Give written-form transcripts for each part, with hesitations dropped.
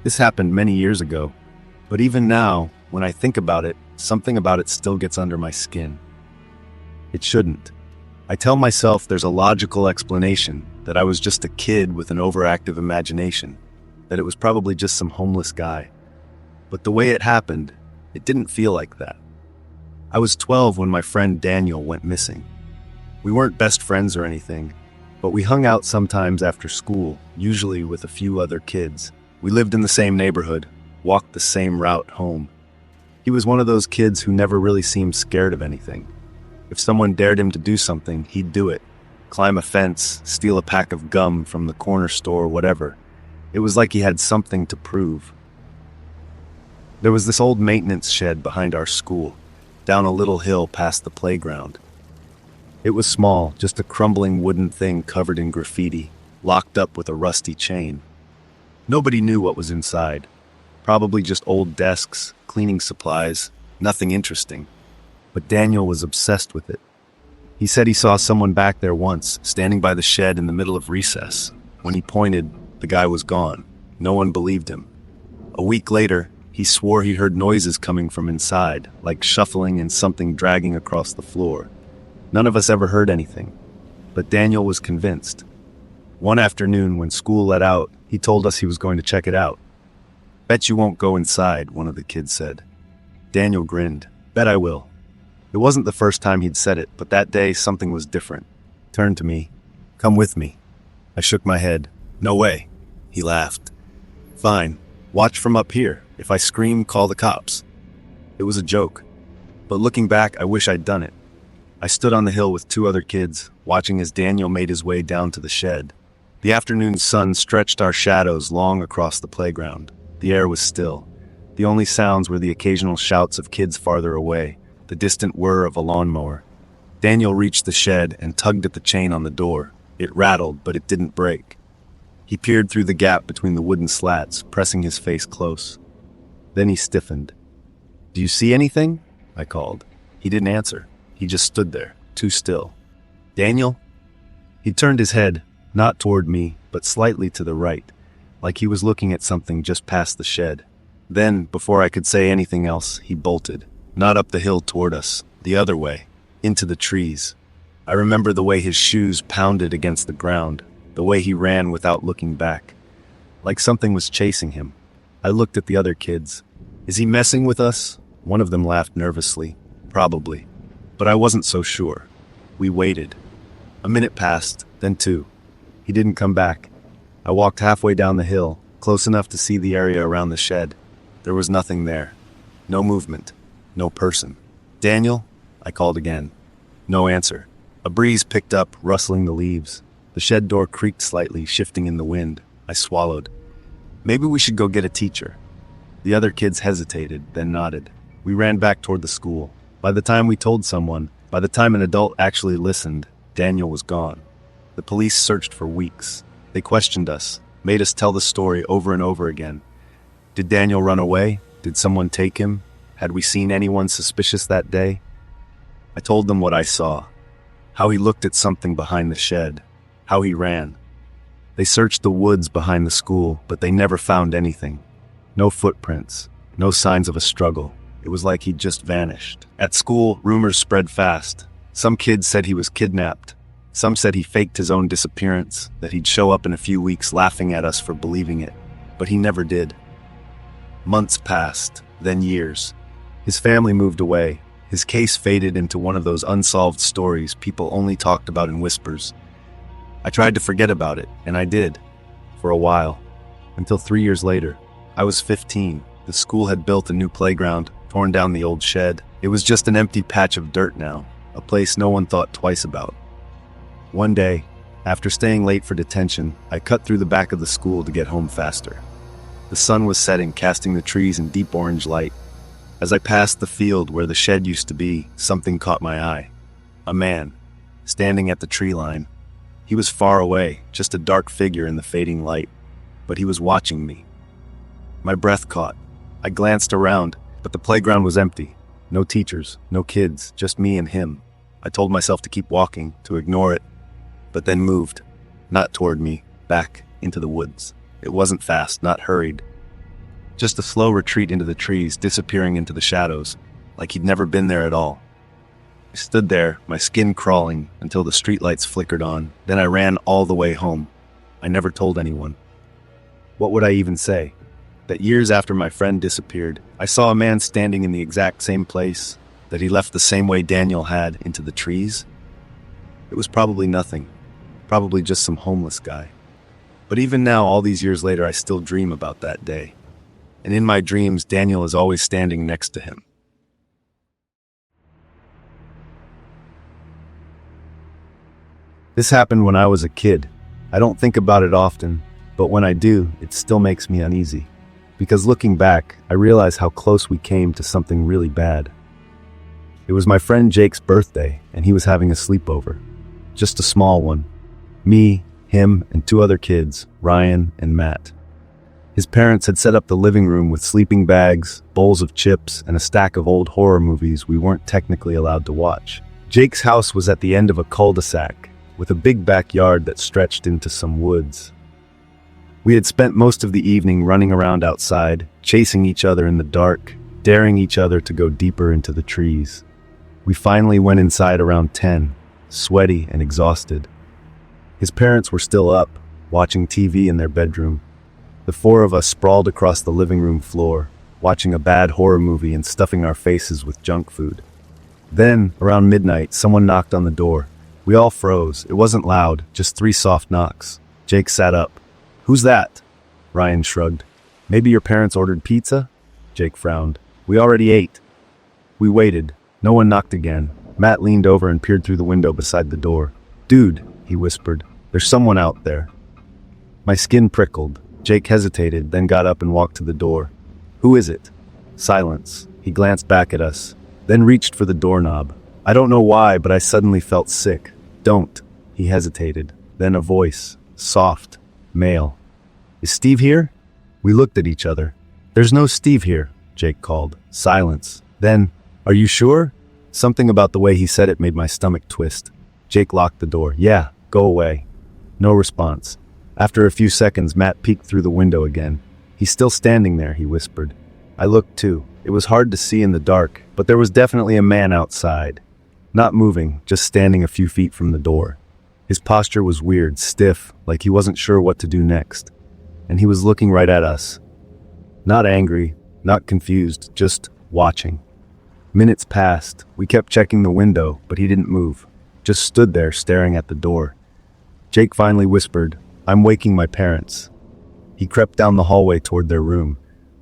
This happened many years ago, but even now, when I think about it, something about it still gets under my skin. It shouldn't. I tell myself there's a logical explanation, that I was just a kid with an overactive imagination, that it was probably just some homeless guy. But the way it happened, it didn't feel like that. I was 12 when my friend Daniel went missing. We weren't best friends or anything, but we hung out sometimes after school, usually with a few other kids. We lived in the same neighborhood, walked the same route home. He was one of those kids who never really seemed scared of anything. If someone dared him to do something, he'd do it. Climb a fence, steal a pack of gum from the corner store, whatever. It was like he had something to prove. There was this old maintenance shed behind our school, down a little hill past the playground. It was small, just a crumbling wooden thing covered in graffiti, locked up with a rusty chain. Nobody knew what was inside. Probably just old desks, cleaning supplies, nothing interesting. But Daniel was obsessed with it. He said he saw someone back there once, standing by the shed in the middle of recess. When he pointed, the guy was gone. No one believed him. A week later, he swore he heard noises coming from inside, like shuffling and something dragging across the floor. None of us ever heard anything, but Daniel was convinced. One afternoon, when school let out, he told us he was going to check it out. "Bet you won't go inside," one of the kids said. Daniel grinned. "Bet I will." It wasn't the first time he'd said it, but that day something was different. He turned to me. "Come with me." I shook my head. "No way." He laughed. "Fine. Watch from up here. If I scream, call the cops." It was a joke. But looking back, I wish I'd done it. I stood on the hill with two other kids, watching as Daniel made his way down to the shed. The afternoon sun stretched our shadows long across the playground. The air was still. The only sounds were the occasional shouts of kids farther away, the distant whir of a lawnmower. Daniel reached the shed and tugged at the chain on the door. It rattled, but it didn't break. He peered through the gap between the wooden slats, pressing his face close. Then he stiffened. "Do you see anything?" I called. He didn't answer. He just stood there, too still. "Daniel?" He turned his head, not toward me, but slightly to the right, like he was looking at something just past the shed. Then, before I could say anything else, he bolted. Not up the hill toward us, the other way, into the trees. I remember the way his shoes pounded against the ground, the way he ran without looking back, like something was chasing him. I looked at the other kids. "Is he messing with us?" One of them laughed nervously. "Probably." But I wasn't so sure. We waited. A minute passed, then two. He didn't come back. I walked halfway down the hill, close enough to see the area around the shed. There was nothing there. No movement. No person. "Daniel?" I called again. No answer. A breeze picked up, rustling the leaves. The shed door creaked slightly, shifting in the wind. I swallowed. "Maybe we should go get a teacher." The other kids hesitated, then nodded. We ran back toward the school. By the time we told someone, by the time an adult actually listened, Daniel was gone. The police searched for weeks. They questioned us, made us tell the story over and over again. Did Daniel run away? Did someone take him? Had we seen anyone suspicious that day? I told them what I saw. How he looked at something behind the shed. How he ran. They searched the woods behind the school, but they never found anything. No footprints. No signs of a struggle. It was like he'd just vanished. At school, rumors spread fast. Some kids said he was kidnapped. Some said he faked his own disappearance, that he'd show up in a few weeks laughing at us for believing it. But he never did. Months passed, then years. His family moved away. His case faded into one of those unsolved stories people only talked about in whispers. I tried to forget about it, and I did. For a while. Until 3 years later. I was 15. The school had built a new playground, torn down the old shed. It was just an empty patch of dirt now, a place no one thought twice about. One day, after staying late for detention, I cut through the back of the school to get home faster. The sun was setting, casting the trees in deep orange light. As I passed the field where the shed used to be, something caught my eye. A man, standing at the tree line. He was far away, just a dark figure in the fading light, but he was watching me. My breath caught. I glanced around, but the playground was empty. No teachers, no kids, just me and him. I told myself to keep walking, to ignore it, but then moved. Not toward me, back into the woods. It wasn't fast, not hurried. Just a slow retreat into the trees, disappearing into the shadows, like he'd never been there at all. I stood there, my skin crawling, until the streetlights flickered on. Then I ran all the way home. I never told anyone. What would I even say? That years after my friend disappeared, I saw a man standing in the exact same place, that he left the same way Daniel had, into the trees? It was probably nothing. Probably just some homeless guy. But even now, all these years later, I still dream about that day. And in my dreams, Daniel is always standing next to him. This happened when I was a kid. I don't think about it often, but when I do, it still makes me uneasy. Because looking back, I realize how close we came to something really bad. It was my friend Jake's birthday, and he was having a sleepover. Just a small one. Me, him, and two other kids, Ryan and Matt. His parents had set up the living room with sleeping bags, bowls of chips, and a stack of old horror movies we weren't technically allowed to watch. Jake's house was at the end of a cul-de-sac, with a big backyard that stretched into some woods. We had spent most of the evening running around outside, chasing each other in the dark, daring each other to go deeper into the trees. We finally went inside around 10, sweaty and exhausted. His parents were still up, watching TV in their bedroom. The four of us sprawled across the living room floor, watching a bad horror movie and stuffing our faces with junk food. Then, around midnight, someone knocked on the door. We all froze. It wasn't loud, just 3 soft knocks. Jake sat up. "Who's that?" Ryan shrugged. "Maybe your parents ordered pizza?" Jake frowned. "We already ate." We waited. No one knocked again. Matt leaned over and peered through the window beside the door. "Dude," he whispered, "there's someone out there." My skin prickled. Jake hesitated, then got up and walked to the door. "Who is it?" Silence. He glanced back at us, then reached for the doorknob. I don't know why, but I suddenly felt sick. "Don't." He hesitated. Then a voice, soft, male. "Is Steve here?" We looked at each other. "There's no Steve here," Jake called. Silence. Then, "Are you sure?" Something about the way he said it made my stomach twist. Jake locked the door. "Yeah, go away." No response. After a few seconds, Matt peeked through the window again. "He's still standing there," he whispered. I looked too. It was hard to see in the dark, but there was definitely a man outside. Not moving, just standing a few feet from the door. His posture was weird, stiff, like he wasn't sure what to do next. And he was looking right at us. Not angry, not confused, just watching. Minutes passed. We kept checking the window, but he didn't move. Just stood there, staring at the door. Jake finally whispered, "I'm waking my parents." He crept down the hallway toward their room.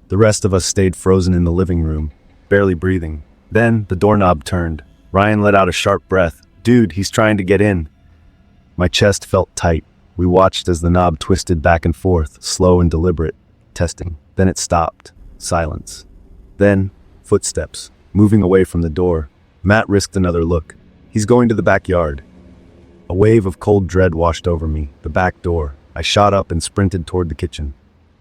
The rest of us stayed frozen in the living room, barely breathing. Then the doorknob turned. Ryan let out a sharp breath. "Dude, he's trying to get in." My chest felt tight. We watched as the knob twisted back and forth, slow and deliberate, testing. Then it stopped. Silence. Then, footsteps, moving away from the door. Matt risked another look. "He's going to the backyard." A wave of cold dread washed over me. The back door. I shot up and sprinted toward the kitchen.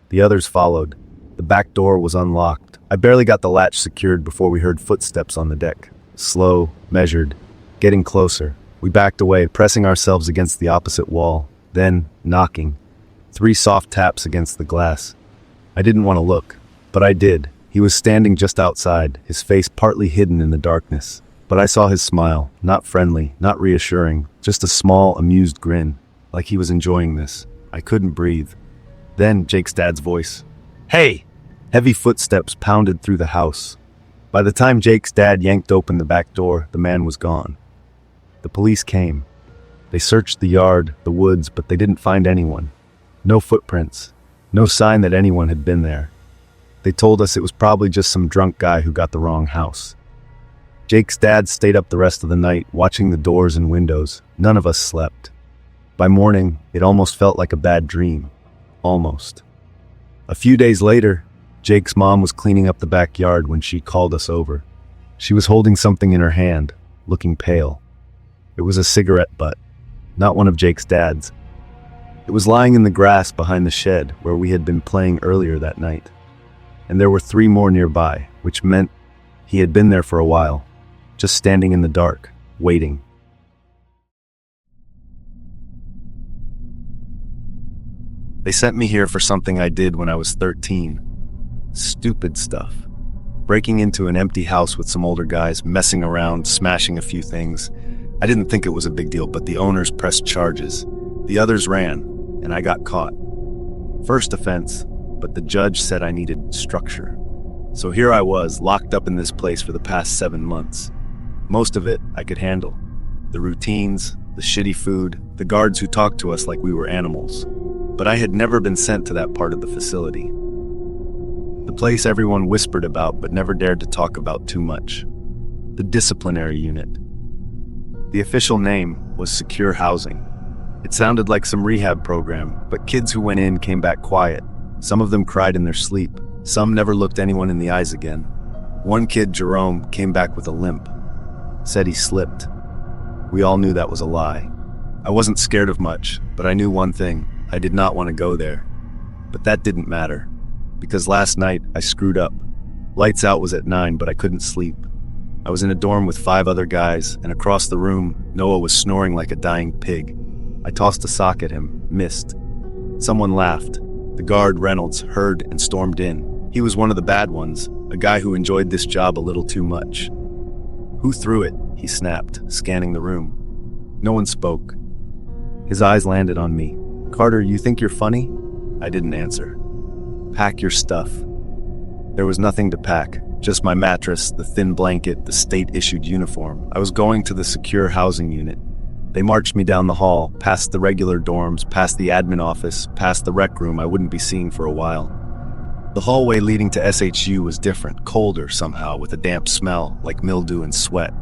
The others followed. The back door was unlocked. I barely got the latch secured before we heard footsteps on the deck. Slow, measured, getting closer. We backed away, pressing ourselves against the opposite wall. Then, knocking. 3 soft taps against the glass. I didn't want to look, but I did. He was standing just outside, his face partly hidden in the darkness. But I saw his smile, not friendly, not reassuring, just a small, amused grin, like he was enjoying this. I couldn't breathe. Then Jake's dad's voice. "Hey!" Heavy footsteps pounded through the house. By the time Jake's dad yanked open the back door, the man was gone. The police came. They searched the yard, the woods, but they didn't find anyone. No footprints. No sign that anyone had been there. They told us it was probably just some drunk guy who got the wrong house. Jake's dad stayed up the rest of the night, watching the doors and windows. None of us slept. By morning, it almost felt like a bad dream. Almost. A few days later, Jake's mom was cleaning up the backyard when she called us over. She was holding something in her hand, looking pale. It was a cigarette butt, not one of Jake's dad's. It was lying in the grass behind the shed where we had been playing earlier that night. And there were 3 more nearby, which meant he had been there for a while, just standing in the dark, waiting. They sent me here for something I did when I was 13. Stupid stuff. Breaking into an empty house with some older guys, messing around, smashing a few things. I didn't think it was a big deal, but the owners pressed charges. The others ran, and I got caught. First offense, but the judge said I needed structure. So here I was, locked up in this place for the past 7 months. Most of it I could handle. The routines, the shitty food, the guards who talked to us like we were animals. But I had never been sent to that part of the facility. The place everyone whispered about but never dared to talk about too much. The disciplinary unit. The official name was secure housing. It sounded like some rehab program, but kids who went in came back quiet. Some of them cried in their sleep. Some never looked anyone in the eyes again. One kid, Jerome, came back with a limp. Said he slipped. We all knew that was a lie. I wasn't scared of much, but I knew one thing. I did not want to go there. But that didn't matter, because last night I screwed up. Lights out was at 9, but I couldn't sleep. I was in a dorm with 5 other guys, and across the room, Noah was snoring like a dying pig. I tossed a sock at him, missed. Someone laughed. The guard, Reynolds, heard and stormed in. He was one of the bad ones, a guy who enjoyed this job a little too much. Who threw it? He snapped, scanning the room. No one spoke. His eyes landed on me. Carter, you think you're funny? I didn't answer. Pack your stuff. There was nothing to pack, just my mattress, the thin blanket, the state-issued uniform. I was going to the secure housing unit. They marched me down the hall, past the regular dorms, past the admin office, past the rec room I wouldn't be seeing for a while. The hallway leading to SHU was different, colder somehow, with a damp smell, like mildew and sweat.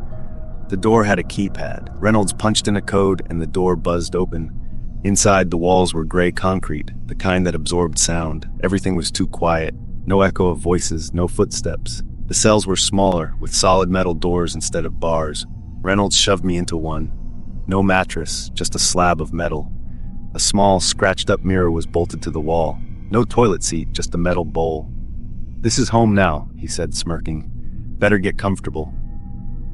The door had a keypad. Reynolds punched in a code and the door buzzed open. Inside, the walls were gray concrete, the kind that absorbed sound. Everything was too quiet. No echo of voices, no footsteps. The cells were smaller, with solid metal doors instead of bars. Reynolds shoved me into one. No mattress, just a slab of metal. A small, scratched-up mirror was bolted to the wall. No toilet seat, just a metal bowl. This is home now, he said, smirking. Better get comfortable.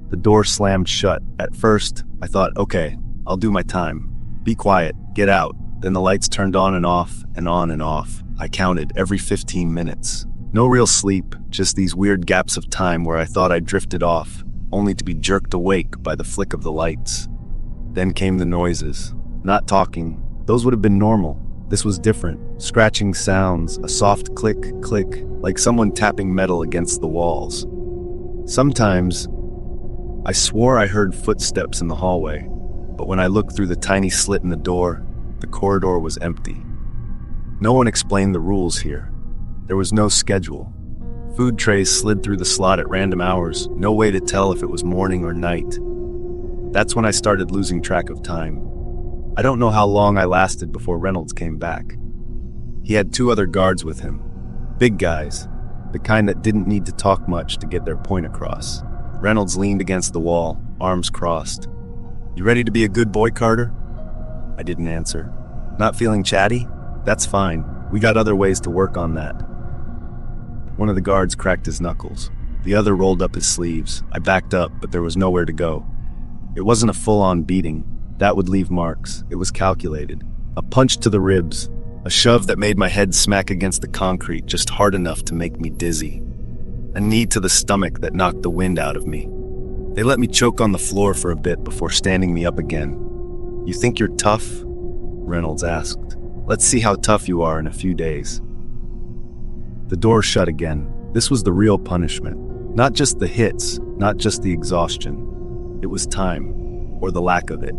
The door slammed shut. At first, I thought, okay, I'll do my time. Be quiet, get out. Then the lights turned on and off, and on and off. I counted every 15 minutes. No real sleep, just these weird gaps of time where I thought I drifted off, only to be jerked awake by the flick of the lights. Then came the noises. Not talking. Those would have been normal. This was different. Scratching sounds, a soft click, click, like someone tapping metal against the walls. Sometimes, I swore I heard footsteps in the hallway, but when I looked through the tiny slit in the door, the corridor was empty. No one explained the rules here. There was no schedule. Food trays slid through the slot at random hours, no way to tell if it was morning or night. That's when I started losing track of time. I don't know how long I lasted before Reynolds came back. He had 2 other guards with him. Big guys, the kind that didn't need to talk much to get their point across. Reynolds leaned against the wall, arms crossed. You ready to be a good boy, Carter? I didn't answer. Not feeling chatty? That's fine. We got other ways to work on that. One of the guards cracked his knuckles. The other rolled up his sleeves. I backed up, but there was nowhere to go. It wasn't a full-on beating. That would leave marks. It was calculated. A punch to the ribs. A shove that made my head smack against the concrete just hard enough to make me dizzy. A knee to the stomach that knocked the wind out of me. They let me choke on the floor for a bit before standing me up again. You think you're tough? Reynolds asked. Let's see how tough you are in a few days. The door shut again. This was the real punishment. Not just the hits, not just the exhaustion. It was time, or the lack of it.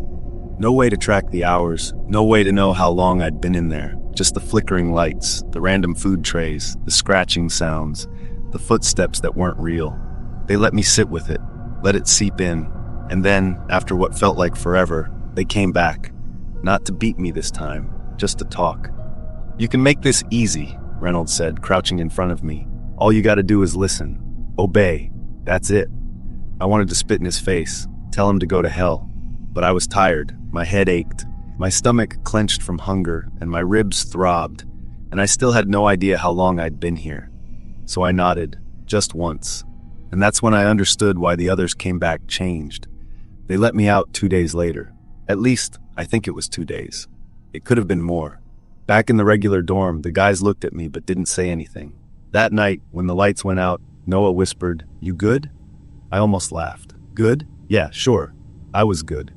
No way to track the hours, no way to know how long I'd been in there. Just the flickering lights, the random food trays, the scratching sounds, the footsteps that weren't real. They let me sit with it, let it seep in, and then, after what felt like forever, they came back. Not to beat me this time, just to talk. You can make this easy, Reynolds said, crouching in front of me. All you gotta do is listen. Obey. That's it. I wanted to spit in his face, tell him to go to hell. But I was tired, my head ached, my stomach clenched from hunger, and my ribs throbbed, and I still had no idea how long I'd been here. So I nodded, just once, and that's when I understood why the others came back changed. They let me out 2 days later. At least, I think it was 2 days. It could have been more. Back in the regular dorm, the guys looked at me but didn't say anything. That night, when the lights went out, Noah whispered, "You good?" I almost laughed. Good? Yeah, sure. I was good.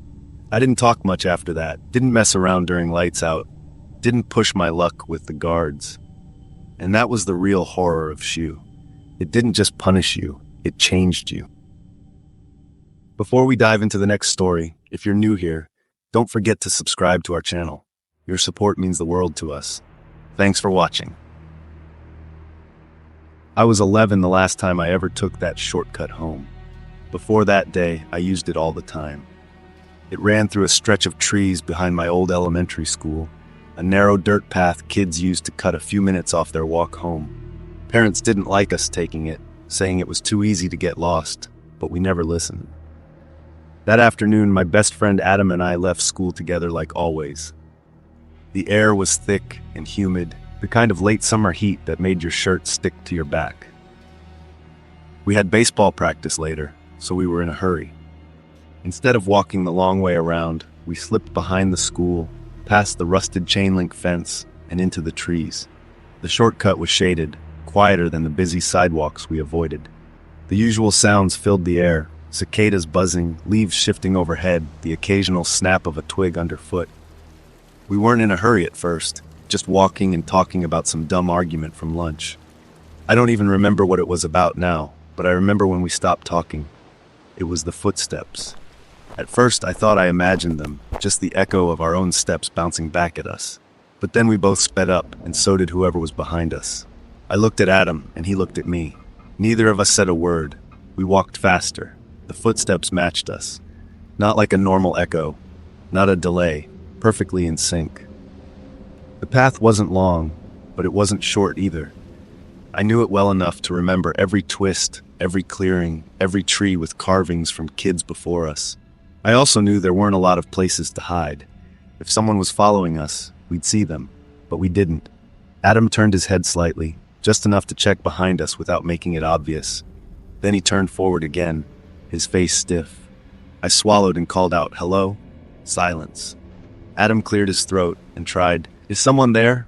I didn't talk much after that, didn't mess around during lights out, didn't push my luck with the guards. And that was the real horror of Shu. It didn't just punish you, it changed you. Before we dive into the next story, if you're new here, don't forget to subscribe to our channel. Your support means the world to us. Thanks for watching. I was 11 the last time I ever took that shortcut home. Before that day, I used it all the time. It ran through a stretch of trees behind my old elementary school, a narrow dirt path kids used to cut a few minutes off their walk home. Parents didn't like us taking it, saying it was too easy to get lost, but we never listened. That afternoon, my best friend Adam and I left school together like always. The air was thick and humid, the kind of late summer heat that made your shirt stick to your back. We had baseball practice later, so we were in a hurry. Instead of walking the long way around, we slipped behind the school, past the rusted chain link fence, and into the trees. The shortcut was shaded, quieter than the busy sidewalks we avoided. The usual sounds filled the air, cicadas buzzing, leaves shifting overhead, the occasional snap of a twig underfoot. We weren't in a hurry at first, just walking and talking about some dumb argument from lunch. I don't even remember what it was about now, but I remember when we stopped talking. It was the footsteps. At first, I thought I imagined them, just the echo of our own steps bouncing back at us. But then we both sped up, and so did whoever was behind us. I looked at Adam, and he looked at me. Neither of us said a word. We walked faster. The footsteps matched us. Not like a normal echo, not a delay, perfectly in sync. The path wasn't long, but it wasn't short either. I knew it well enough to remember every twist, every clearing, every tree with carvings from kids before us. I also knew there weren't a lot of places to hide. If someone was following us, we'd see them, but we didn't. Adam turned his head slightly, just enough to check behind us without making it obvious. Then he turned forward again, his face stiff. I swallowed and called out, "Hello?" Silence. Adam cleared his throat and tried, "Is someone there?"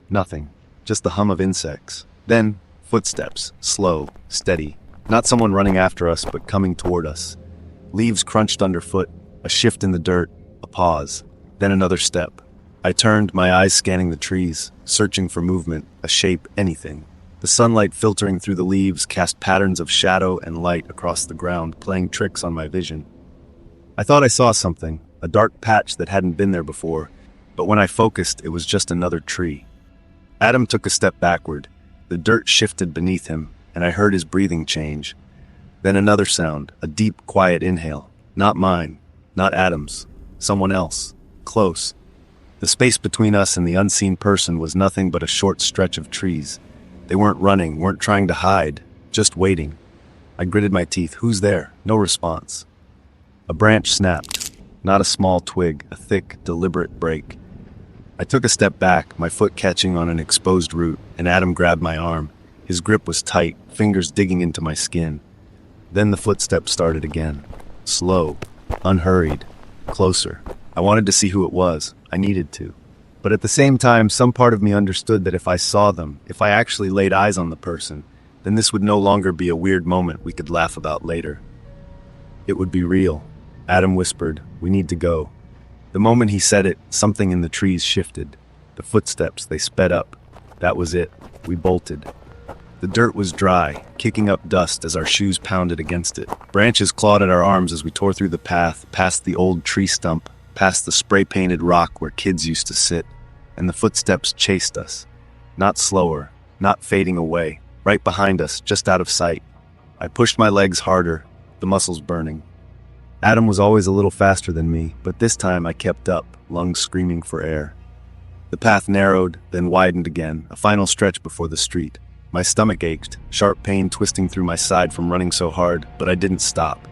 Nothing, just the hum of insects. Then, footsteps, slow, steady. Not someone running after us, but coming toward us. Leaves crunched underfoot, a shift in the dirt, a pause, then another step. I turned, my eyes scanning the trees, searching for movement, a shape, anything. The sunlight filtering through the leaves cast patterns of shadow and light across the ground, playing tricks on my vision. I thought I saw something, a dark patch that hadn't been there before, but when I focused, it was just another tree. Adam took a step backward. The dirt shifted beneath him, and I heard his breathing change. Then another sound, a deep, quiet inhale. Not mine, not Adam's, someone else, close. The space between us and the unseen person was nothing but a short stretch of trees. They weren't running, weren't trying to hide, just waiting. I gritted my teeth. Who's there? No response. A branch snapped. Not a small twig, a thick, deliberate break. I took a step back, my foot catching on an exposed root, and Adam grabbed my arm. His grip was tight, fingers digging into my skin. Then the footsteps started again. Slow, unhurried, closer. I wanted to see who it was. I needed to. But at the same time, some part of me understood that if I saw them, if I actually laid eyes on the person, then this would no longer be a weird moment we could laugh about later. It would be real. Adam whispered, "We need to go." The moment he said it, something in the trees shifted. The footsteps, they sped up. That was it. We bolted. The dirt was dry, kicking up dust as our shoes pounded against it. Branches clawed at our arms as we tore through the path, past the old tree stump, past the spray-painted rock where kids used to sit, and the footsteps chased us. Not slower, not fading away, right behind us, just out of sight. I pushed my legs harder, the muscles burning. Adam was always a little faster than me, but this time I kept up, lungs screaming for air. The path narrowed, then widened again, a final stretch before the street. My stomach ached, sharp pain twisting through my side from running so hard, but I didn't stop.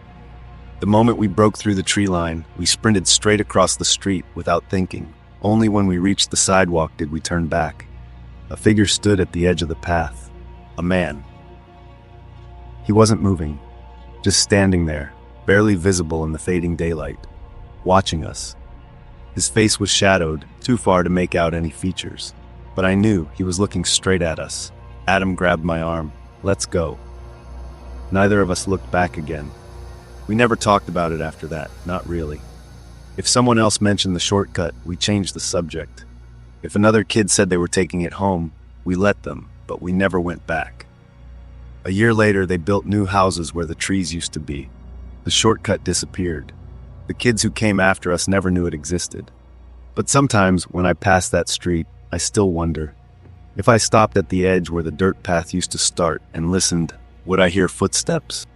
The moment we broke through the tree line, we sprinted straight across the street without thinking. Only when we reached the sidewalk did we turn back. A figure stood at the edge of the path. A man. He wasn't moving, just standing there, barely visible in the fading daylight, watching us. His face was shadowed, too far to make out any features, but I knew he was looking straight at us. Adam grabbed my arm. Let's go. Neither of us looked back again. We never talked about it after that, not really. If someone else mentioned the shortcut, we changed the subject. If another kid said they were taking it home, we let them, but we never went back. A year later, they built new houses where the trees used to be. The shortcut disappeared. The kids who came after us never knew it existed. But sometimes, when I pass that street, I still wonder. If I stopped at the edge where the dirt path used to start and listened, would I hear footsteps?